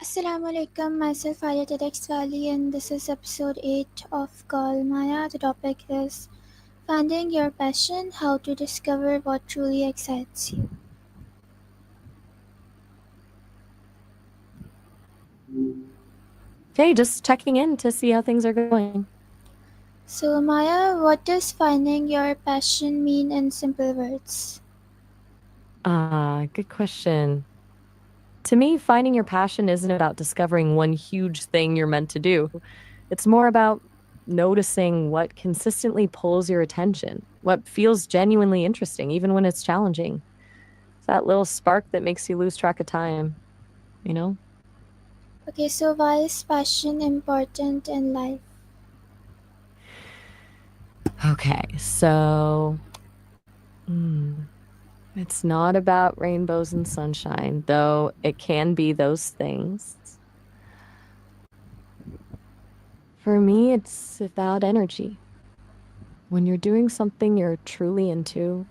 Assalamu alaikum, myself Ayat Valley, and this is episode 8 of Call Maya. The topic is Finding Your Passion, How to Discover What Truly Excites You. Okay, just checking in to see how things are going. So, Maya, what does finding your passion mean in simple words? Good question. To me, finding your passion isn't about discovering one huge thing you're meant to do. It's more about noticing what consistently pulls your attention, what feels genuinely interesting, even when it's challenging. It's that little spark that makes you lose track of time, you know? Okay, so why is passion important in life? Okay, so it's not about rainbows and sunshine, though it can be those things. For me, it's about energy. When you're doing something you're truly into,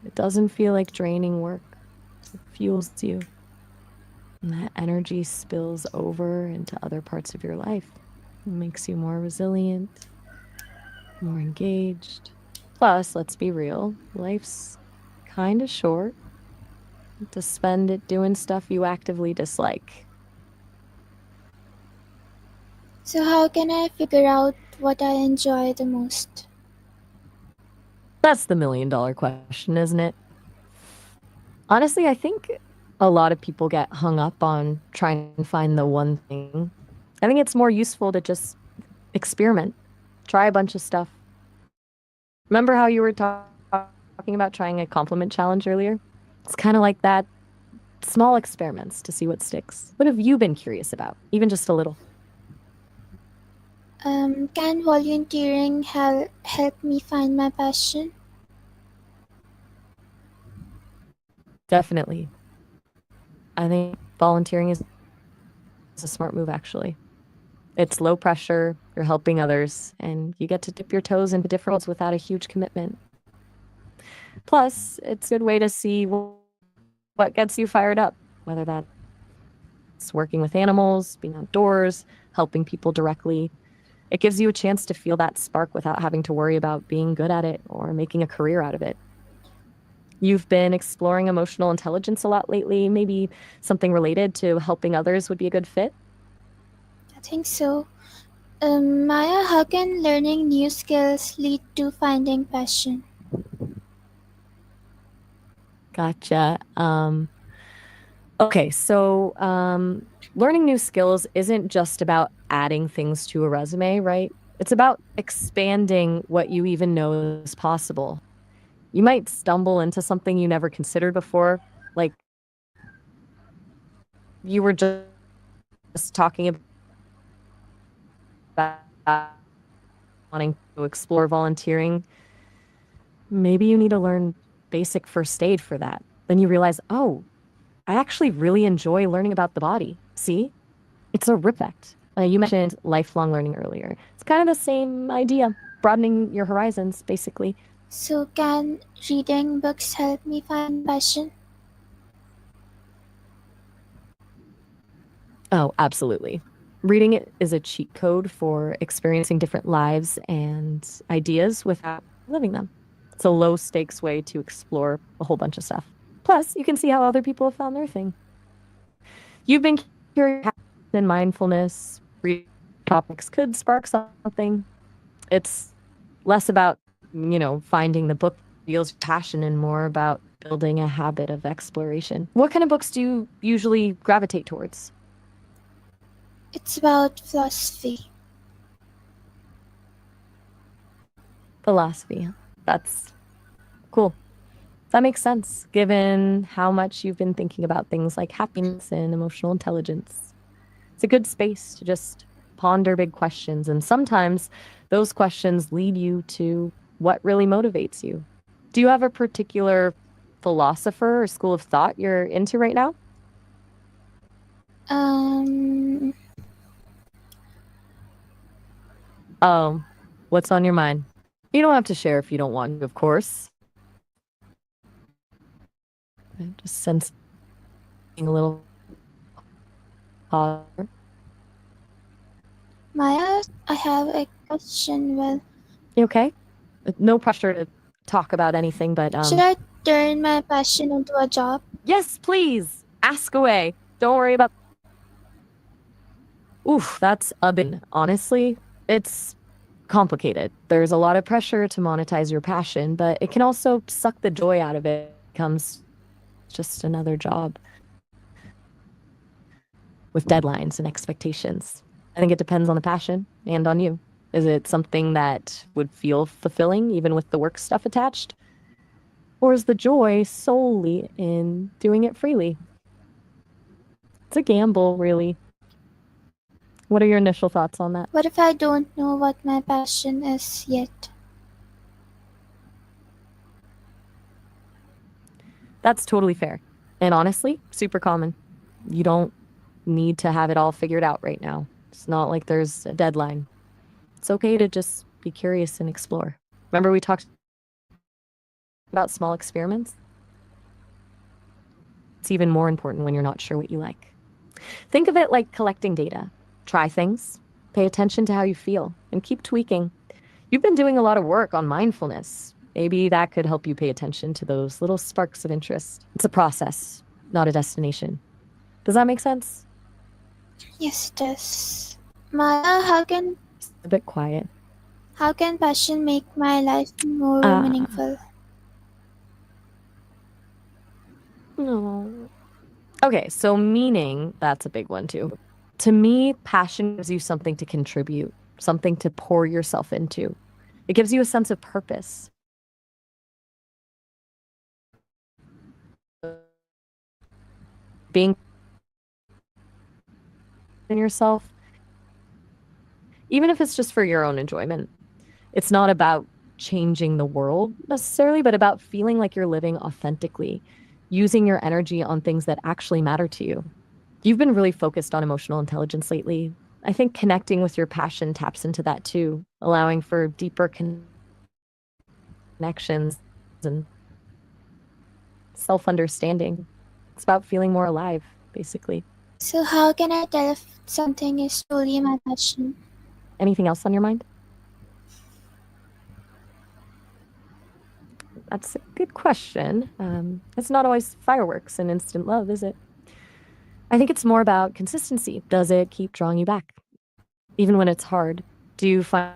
it doesn't feel like draining work. It fuels you. And that energy spills over into other parts of your life. It makes you more resilient, more engaged. Plus, let's be real, life's kind of short to spend it doing stuff you actively dislike. So, how can I figure out what I enjoy the most? That's the $1,000,000 question, isn't it? Honestly, I think a lot of people get hung up on trying to find the one thing. I think it's more useful to just experiment, try a bunch of stuff. Remember how you were talking about trying a compliment challenge earlier? It's kind of like that, small experiments to see what sticks. What have you been curious about, even just a little? Can volunteering help me find my passion? Definitely. I think volunteering is a smart move, actually. It's low pressure, you're helping others, and you get to dip your toes into different worlds without a huge commitment. Plus, it's a good way to see what gets you fired up, whether that's working with animals, being outdoors, helping people directly. It gives you a chance to feel that spark without having to worry about being good at it or making a career out of it. You've been exploring emotional intelligence a lot lately. Maybe something related to helping others would be a good fit. I think so. Maya, how can learning new skills lead to finding passion? Gotcha. Okay, so learning new skills isn't just about adding things to a resume, right? It's about expanding what you even know is possible. You might stumble into something you never considered before, like you were just talking about wanting to explore volunteering. Maybe you need to learn basic first aid for that. Then you realize, oh, I actually really enjoy learning about the body. See, it's a rip effect. You mentioned lifelong learning earlier. It's kind of the same idea, broadening your horizons, basically. So, can reading books help me find passion? Oh, absolutely. Reading it is a cheat code for experiencing different lives and ideas without living them. It's a low stakes way to explore a whole bunch of stuff. Plus, you can see how other people have found their thing. You've been curious in mindfulness, reading topics could spark something. It's less about, finding the book that feels your passion and more about building a habit of exploration. What kind of books do you usually gravitate towards? It's about philosophy. Philosophy. That's cool. That makes sense, given how much you've been thinking about things like happiness and emotional intelligence. It's a good space to just ponder big questions, and sometimes those questions lead you to what really motivates you. Do you have a particular philosopher or school of thought you're into right now? Um, Oh, what's on your mind? You don't have to share if you don't want to, of course. I just sensing a little pause. Maya, I have a question. Well, You okay? No pressure to talk about anything, but should I turn my passion into a job? yes, please ask away. Don't worry about. Oof, that's a bit. Honestly, it's complicated. There's a lot of pressure to monetize your passion, but it can also suck the joy out of it. It becomes just another job with deadlines and expectations. I think it depends on the passion and on you. Is it something that would feel fulfilling even with the work stuff attached? Or is the joy solely in doing it freely? It's a gamble, really. What are your initial thoughts on that? What if I don't know what my passion is yet? That's totally fair. And honestly, super common. You don't need to have it all figured out right now. It's not like there's a deadline. It's okay to just be curious and explore. Remember, we talked about small experiments? It's even more important when you're not sure what you like. Think of it like collecting data. Try things, pay attention to how you feel, and keep tweaking. You've been doing a lot of work on mindfulness. Maybe that could help you pay attention to those little sparks of interest. It's a process, not a destination. Does that make sense? Yes, it does. Maya, A bit quiet. how can passion make my life more Ah, meaningful? no. Okay, so meaning, that's a big one too. To me, passion gives you something to contribute, something to pour yourself into. It gives you a sense of purpose. Being in yourself, even if it's just for your own enjoyment. It's not about changing the world necessarily, but about feeling like you're living authentically, using your energy on things that actually matter to you. You've been really focused on emotional intelligence lately. I think connecting with your passion taps into that too, allowing for deeper connections and self understanding. It's about feeling more alive, basically. So, how can I tell if something is truly my passion? Anything else on your mind? That's a good question. It's not always fireworks and instant love, is it? I think it's more about consistency. Does it keep drawing you back, even when it's hard? Do you find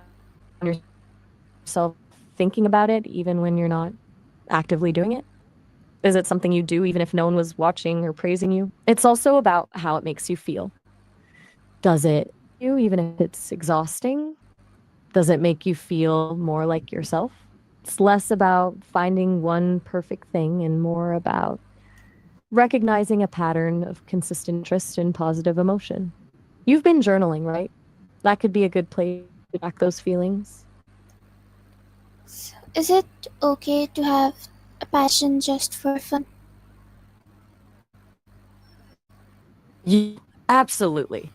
yourself thinking about it, even when you're not actively doing it? Is it something you do, even if no one was watching or praising you? It's also about how it makes you feel. Does it you, even if it's exhausting? Does it make you feel more like yourself? It's less about finding one perfect thing and more about recognizing a pattern of consistent interest and positive emotion. You've been journaling, right? That could be a good place to track those feelings. So, is it okay to have a passion just for fun? Absolutely.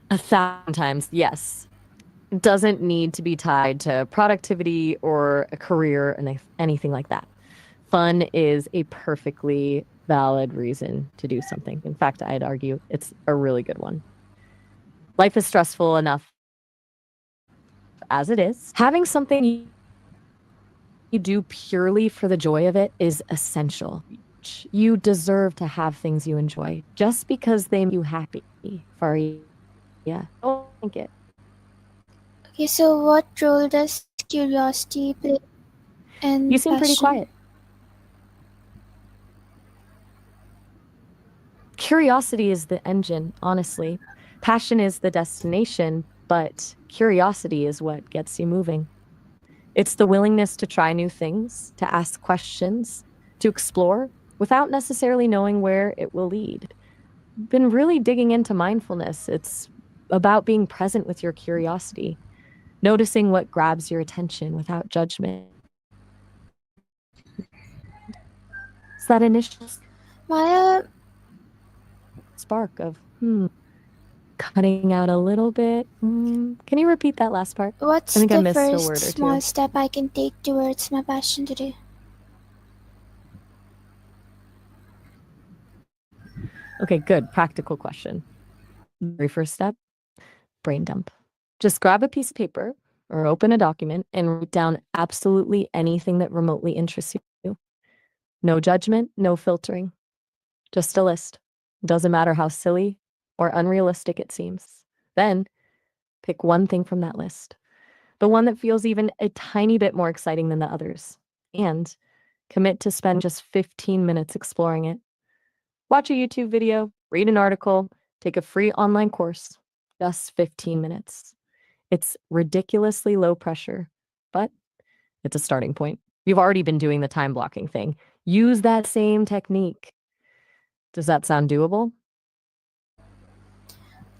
1,000 times, yes. It doesn't need to be tied to productivity or a career and anything like that. Fun is a perfectly valid reason to do something. In fact, I'd argue it's a really good one. Life is stressful enough as it is. Having something you do purely for the joy of it is essential. You deserve to have things you enjoy just because they make you happy. Faria, don't think it. Okay, so what role does curiosity play in You seem pretty passion? quiet. Curiosity is the engine, honestly. Passion is the destination, but curiosity is what gets you moving. It's the willingness to try new things, to ask questions, to explore without necessarily knowing where it will lead. Been really digging into mindfulness. It's about being present with your curiosity, noticing what grabs your attention without judgment. It's that initial Maya, spark of, cutting out a little bit. Can you repeat that last part? I what's think I the missed a first word or small two. step I can take towards my passion today? Okay, good. Practical question. The very first step, brain dump. Just grab a piece of paper or open a document and write down absolutely anything that remotely interests you. No judgment, no filtering, just a list. Doesn't matter how silly or unrealistic it seems. Then pick one thing from that list, the one that feels even a tiny bit more exciting than the others, and commit to spend just 15 minutes exploring it. Watch a YouTube video, read an article, take a free online course. Just 15 minutes. It's ridiculously low pressure, but it's a starting point. You've already been doing the time blocking thing. Use that same technique. Does that sound doable?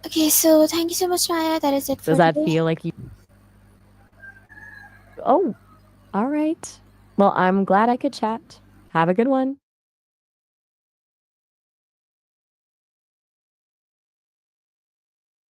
Okay, so thank you so much, Maya. That is it Does for that today. feel like you? Oh, all right. Well, I'm glad I could chat. Have a good one.